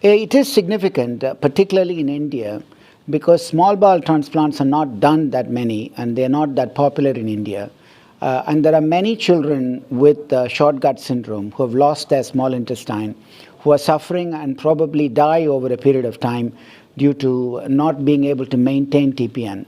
It is significant, particularly in India, because small bowel transplants are not done that many and they're not that popular in India. And there are many children with short gut syndrome who have lost their small intestine, who are suffering and probably die over a period of time due to not being able to maintain TPN.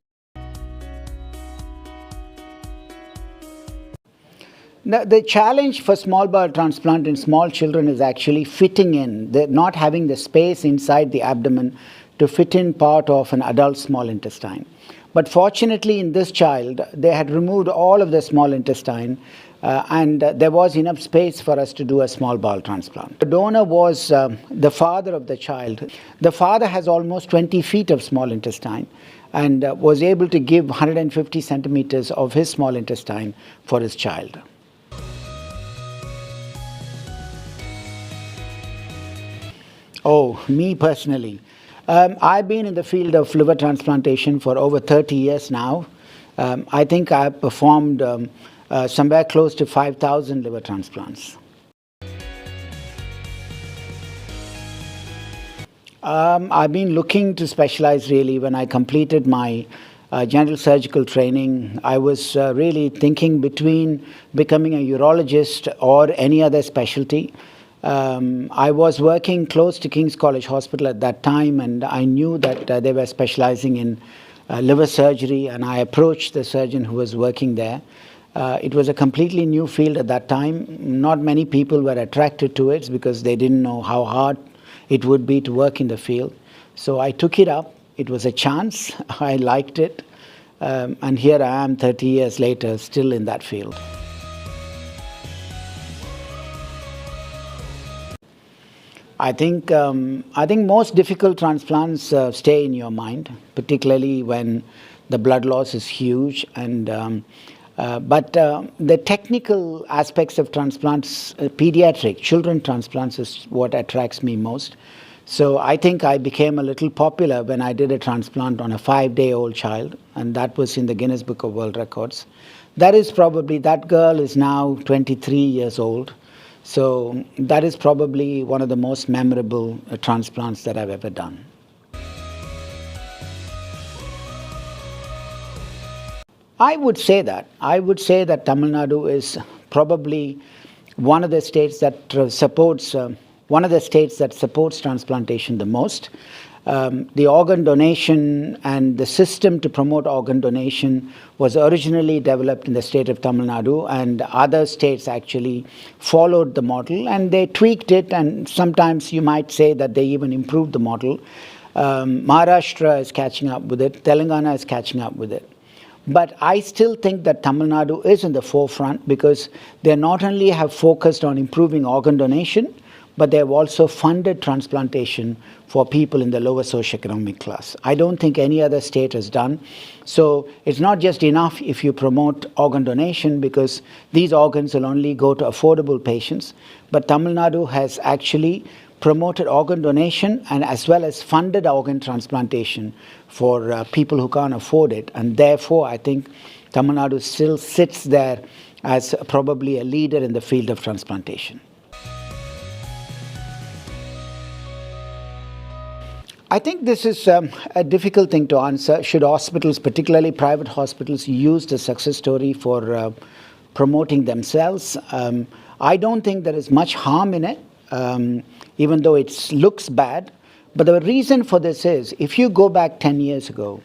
The challenge for small bowel transplant in small children is actually fitting in, not having the space inside the abdomen to fit in part of an adult small intestine. But fortunately in this child, they had removed all of the small intestine and there was enough space for us to do a small bowel transplant. The donor was the father of the child. The father has almost 20 feet of small intestine and was able to give 150 centimeters of his small intestine for his child. Oh, me personally. I've been in the field of liver transplantation for over 30 years now. I think I've performed somewhere close to 5,000 liver transplants. I've been looking to specialize really. When I completed my general surgical training, I was really thinking between becoming a urologist or any other specialty. I was working close to King's College Hospital at that time, and I knew that they were specializing in liver surgery, and I approached the surgeon who was working there. It was a completely new field at that time. Not many people were attracted to it because they didn't know how hard it would be to work in the field. So I took it up. It was a chance. I liked it. And here I am 30 years later, still in that field. I think most difficult transplants stay in your mind, particularly when the blood loss is huge. But the technical aspects of transplants, pediatric children transplants, is what attracts me most. So I think I became a little popular when I did a transplant on a 5-day-old child, and that was in the Guinness Book of World Records. That girl is now 23 years old. So that is probably one of the most memorable transplants that I've ever done. I would say that Tamil Nadu is probably one of the states that supports transplantation the most. The organ donation and the system to promote organ donation was originally developed in the state of Tamil Nadu, and other states actually followed the model and they tweaked it, and sometimes you might say that they even improved the model. Maharashtra is catching up with it, Telangana is catching up with it. But I still think that Tamil Nadu is in the forefront because they not only have focused on improving organ donation, but they have also funded transplantation for people in the lower socioeconomic class. I don't think any other state has done. So it's not just enough if you promote organ donation, because these organs will only go to affordable patients. But Tamil Nadu has actually promoted organ donation and as well as funded organ transplantation for people who can't afford it. And therefore, I think Tamil Nadu still sits there as probably a leader in the field of transplantation. I think this is a difficult thing to answer. Should hospitals, particularly private hospitals, use the success story for promoting themselves? I don't think there is much harm in it, even though it looks bad. But the reason for this is, if you go back 10 years ago,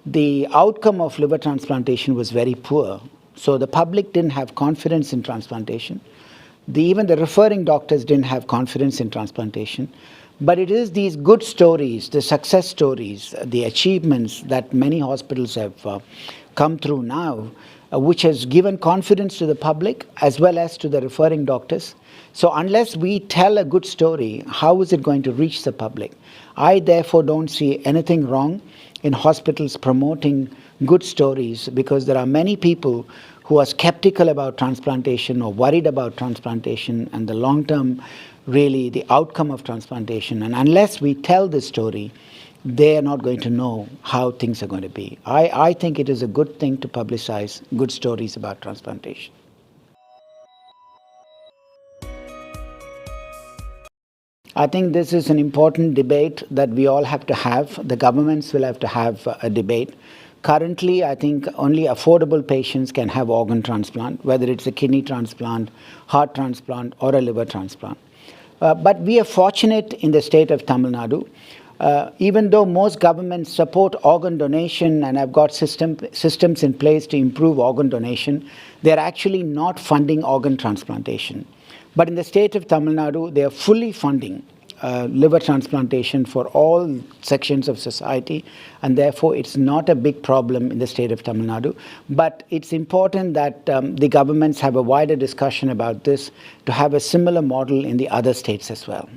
the outcome of liver transplantation was very poor. So the public didn't have confidence in transplantation. Even the referring doctors didn't have confidence in transplantation. But it is these good stories, the success stories, the achievements that many hospitals have come through now, which has given confidence to the public as well as to the referring doctors. So unless we tell a good story, how is it going to reach the public? I therefore don't see anything wrong in hospitals promoting good stories, because there are many people who are skeptical about transplantation or worried about transplantation and the long-term, really the outcome of transplantation. And unless we tell this story, they are not going to know how things are going to be. I think it is a good thing to publicize good stories about transplantation. I think this is an important debate that we all have to have. The governments will have to have a debate. Currently, I think only affordable patients can have organ transplant, whether it's a kidney transplant, heart transplant, or a liver transplant. But we are fortunate in the state of Tamil Nadu. Even though most governments support organ donation and have got systems in place to improve organ donation, they're actually not funding organ transplantation. But in the state of Tamil Nadu, they are fully funding liver transplantation for all sections of society, and therefore it's not a big problem in the state of Tamil Nadu. But it's important that the governments have a wider discussion about this to have a similar model in the other states as well.